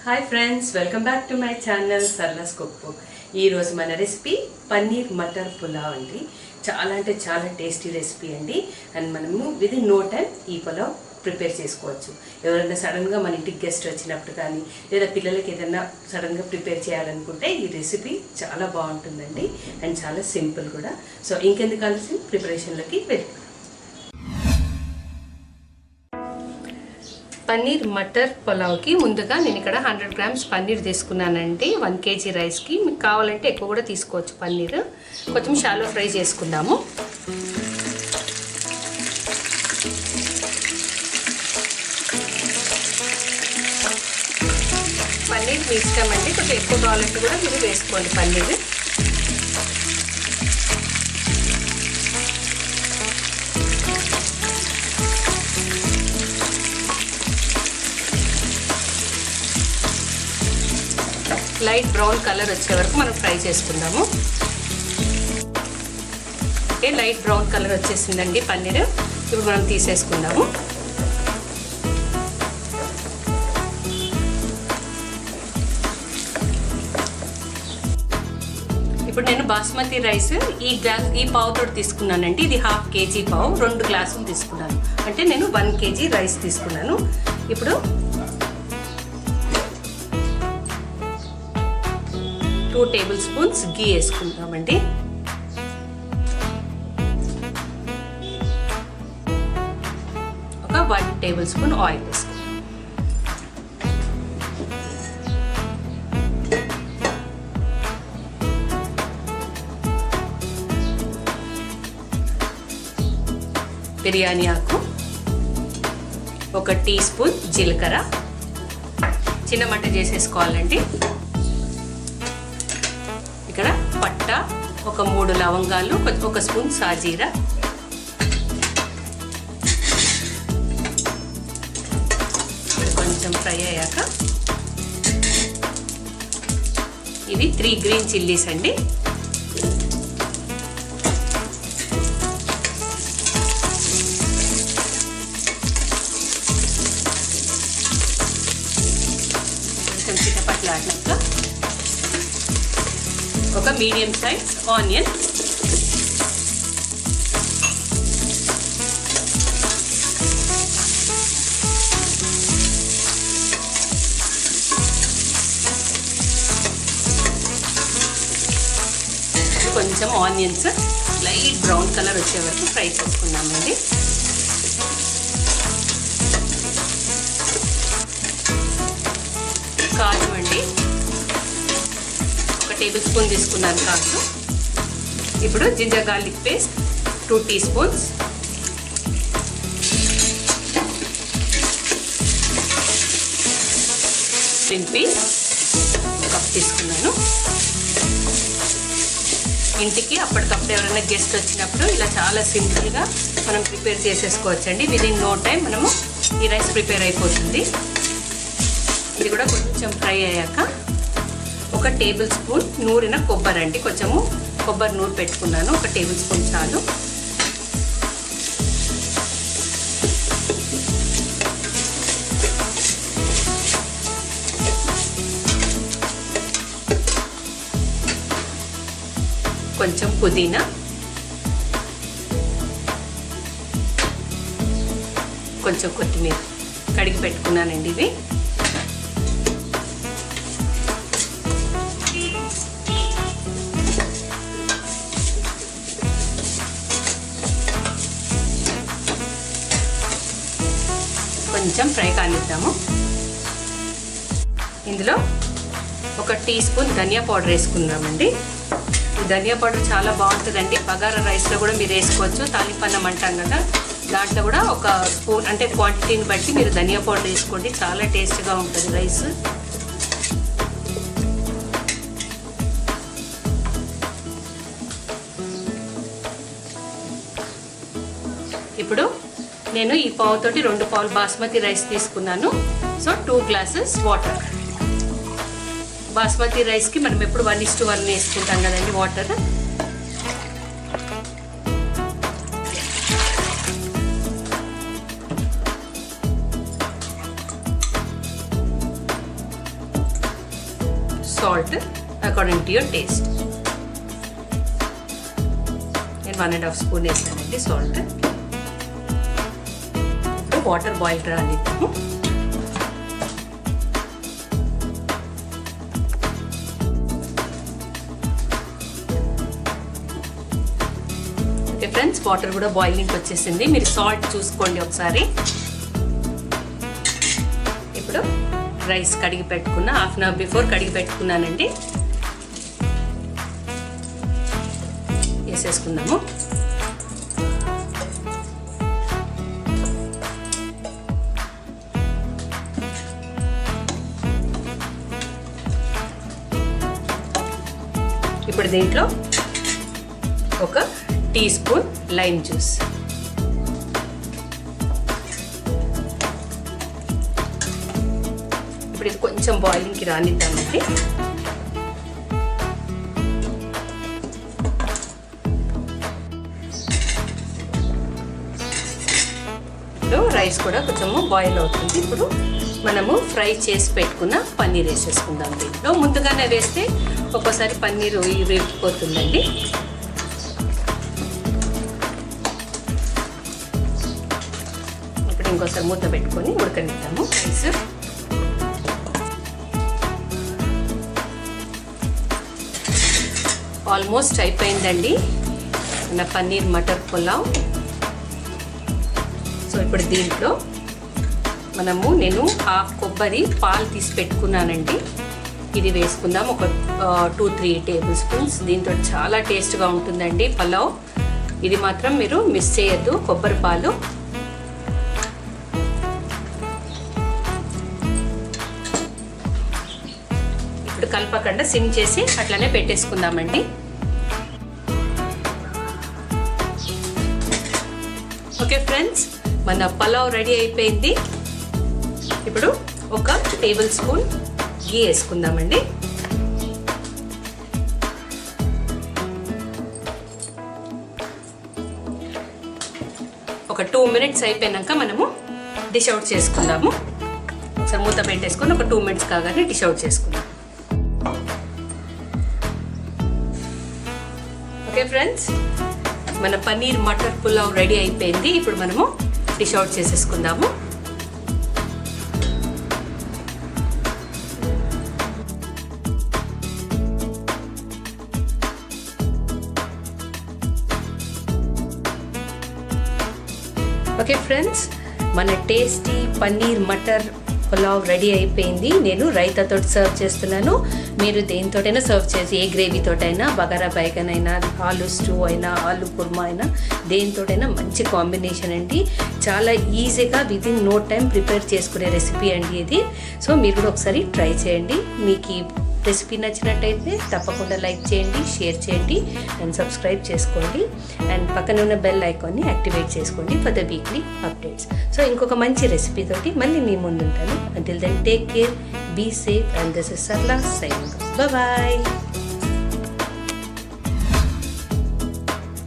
Hi friends, welcome back to my channel Sarla's cook book. ఈరోజు మన recipe paneer matar pulao అండి. చాలా అంటే చాలా టేస్టీ రెసిపీ అండి. అండ్ మనము విదిన్ నో టైం ఈ పులావ్ ప్రిపేర్ చేసుకోవచ్చు. ఎవరైనా సడన్గా మన ఇంటికి గెస్ట్ వచ్చినప్పుడు కానీ లేదా పిల్లలకి ఏదైనా సడన్గా ప్రిపేర్ చేయాలనుకుంటే ఈ రెసిపీ చాలా బాగుంటుందండి. అండ్ చాలా సింపుల్ కూడా. సో ఇంకెందుకు కలిసి ప్రిపరేషన్లోకి వెళ్తాం. పన్నీర్ మటర్ పులావ్కి ముందుగా నేను ఇక్కడ 100 గ్రామ్స్ పన్నీర్ తీసుకున్నానండి. 1 kg రైస్కి. మీకు కావాలంటే ఎక్కువ కూడా తీసుకోవచ్చు. పన్నీర్ కొంచెం షాలో ఫ్రై చేసుకుందాము. పన్నీర్ మీ ఇష్టం అండి, కొంచెం ఎక్కువ కావాలంటే కూడా మీరు వేసుకోండి పన్నీర్. లైట్ బ్రౌన్ కలర్ వచ్చే వరకు మనం ఫ్రై చేసుకుందాము. ఓకే, లైట్ బ్రౌన్ కలర్ వచ్చేసిందండి పన్నీర్. ఇప్పుడు మనం తీసేసుకుందాము. ఇప్పుడు నేను బాస్మతి రైస్ ఈ పావుతోటి తీసుకున్నానండి. ఇది 1/2 kg పావు, 2 గ్లాసులు తీసుకున్నాను. అంటే నేను 1 kg రైస్ తీసుకున్నాను. ఇప్పుడు 2 టేబుల్ స్పూన్స్ గీ వేసుకుంటామండి. ఒక 1 టేబుల్ స్పూన్ ఆయిల్ వేసుకుంటాం. బిర్యానీ ఆకు, 1 టీ స్పూన్ జీలకర్ర, చిన్న మంట చేసేసుకోవాలండి. ఇక్కడ పట్ట, ఒక 3 లవంగాలు, 1 స్పూన్ సాజీరా, కొంచెం ఫ్రై అయ్యాక ఇవి 3 గ్రీన్ చిల్లీస్ అండి. కొంచెం చిటపట్లాడాక ఒక మీడియం సైజ్ ఆనియన్, కొంచెం ఆనియన్స్ లైట్ బ్రౌన్ కలర్ వచ్చే వరకు ఫ్రై చేసుకున్నామండి. కాజు అండి, 1 టేబుల్ స్పూన్ తీసుకున్నాను కాజు. ఇప్పుడు ginger garlic paste 2 teaspoons, green peas 1 cup తీసుకున్నాను. ఇంటికి అప్పటికప్పుడు ఎవరైనా గెస్ట్ వచ్చినప్పుడు ఇలా చాలా సింపుల్గా మనం ప్రిపేర్ చేసేసుకోవచ్చండి. విదిన్ నో టైం మనము ఈ రైస్ ప్రిపేర్ అయిపోతుంది. ఇది కూడా కొంచెం ఫ్రై అయ్యాక 1 టేబుల్ స్పూన్ నూరిన కొబ్బరి అండి. కొంచెము కొబ్బరి నూరు పెట్టుకున్నాను, 1 టేబుల్ స్పూన్ చాలు. కొంచెం పుదీనా, కొంచెం కొత్తిమీర కడిగి పెట్టుకున్నానండి. ఇవి కొంచెం ఫ్రై కానిద్దాము. ఇందులో 1 టీ స్పూన్ ధనియా పౌడర్ వేసుకున్నామండి. ఈ ధనియా పౌడర్ చాలా బాగుంటుందండి. బగారా రైస్లో కూడా మీరు వేసుకోవచ్చు. తాలింపన్నం అంటాం కదా, దాంట్లో కూడా 1 స్పూన్, అంటే క్వాంటిటీని బట్టి మీరు ధనియా పౌడర్ వేసుకోండి. చాలా టేస్ట్గా ఉంటుంది రైస్. ఇప్పుడు నేను ఈ పావుతోటి 2 పావులు బాస్మతి రైస్ తీసుకున్నాను. So 2 glasses water. బాస్మతి రైస్కి మనం ఎప్పుడు 1:1 వేసుకుంటాం కదండి water. Salt according to your taste. నేను 1.5 స్పూన్ వేసానండి సాల్ట్. ఇప్పుడు వాటర్ బాయిల్ రానిద్దాము. ఓకే ఫ్రెండ్స్, వాటర్ కూడా బాయిలింగ్ వచ్చేసింది. మీరు సాల్ట్ చూసుకోండి ఒకసారి. ఇప్పుడు రైస్ కడిగి పెట్టుకున్న, హాఫ్ అన్ అవర్ బిఫోర్ కడిగి పెట్టుకున్నానండి. వేసేసుకుందాము. ఇప్పుడు దీంట్లో 1 టీ స్పూన్ లైమ్ జ్యూస్, ఇప్పుడు ఇది కొంచెం బాయిలింగ్కి రానిద్దామండి. ఇప్పుడు రైస్ కూడా కొంచెము బాయిల్ అవుతుంది. ఇప్పుడు మనము ఫ్రై చేసి పెట్టుకున్న పన్నీర్ వేసేసుకుందాం. దీంట్లో ముందుగానే వేస్తే ఒక్కోసారి పన్నీర్ వేగిపోతుందండి. ఇప్పుడు ఇంకోసారి మూత పెట్టుకొని ఉడకనిద్దాము రైస్. ఆల్మోస్ట్ అయిపోయిందండి మన పన్నీర్ మటర్ పులావ్. సో ఇప్పుడు దీంట్లో నేను హాఫ్ కొబ్బరి పాలు తీసి పెట్టుకున్నానండి. ఇది వేసుకుందాం, ఒక 2-3 టేబుల్ స్పూన్స్. దీంతో చాలా టేస్ట్గా ఉంటుందండి పులావ్. ఇది మాత్రం మీరు మిస్ చేయొద్దు, కొబ్బరి పాలు. ఇప్పుడు కలపకుండా సిమ్ చేసి అట్లనే పెట్టేసుకుందామండి. ఓకే ఫ్రెండ్స్, మన పులావ్ రెడీ అయిపోయింది. ఇప్పుడు 1 టేబుల్ స్పూన్ గీ వేసుకుందామండి. ఒక 2 మినిట్స్ అయిపోయాక మనము డిష్ అవుట్ చేసుకుందాము. ఒకసారి మూత పెట్టేసుకొని ఒక 2 మినిట్స్ కాగానే డిష్ అవుట్ చేసుకుందాం. ఓకే ఫ్రెండ్స్, మన పన్నీర్ మటర్ పులావ్ రెడీ అయిపోయింది. ఇప్పుడు మనము డిష్ అవుట్ చేసేసుకుందాము. ఓకే ఫ్రెండ్స్, మన టేస్టీ పన్నీర్ మటర్ పులావ్ రెడీ అయిపోయింది. నేను రైతాతో సర్వ్ చేస్తున్నాను. మీరు దేనితోటైనా సర్వ్ చేసి, ఏ గ్రేవీతోటైనా, బగారా బైగన్ అయినా, ఆలు స్టూ అయినా, ఆలు కుర్మా అయినా, దేనితోటైనా మంచి కాంబినేషన్ అండి. చాలా ఈజీగా విదిన్ నో టైం ప్రిపేర్ చేసుకునే రెసిపీ అండి ఇది. సో మీరు కూడా ఒకసారి ట్రై చేయండి. మీకు ఈ రెసిపీ నచ్చినట్టయితే తప్పకుండా లైక్ చేయండి, షేర్ చేయండి అండ్ సబ్స్క్రైబ్ చేసుకోండి. అండ్ పక్కన ఉన్న బెల్ ఐకాన్ని యాక్టివేట్ చేసుకోండి for the weekly updates. So ఇంకొక మంచి రెసిపీ తోటి మళ్ళీ మీ ముందు ఉంటాను. Until then, take care, be safe, and this is Sarla signing off. Bye-bye.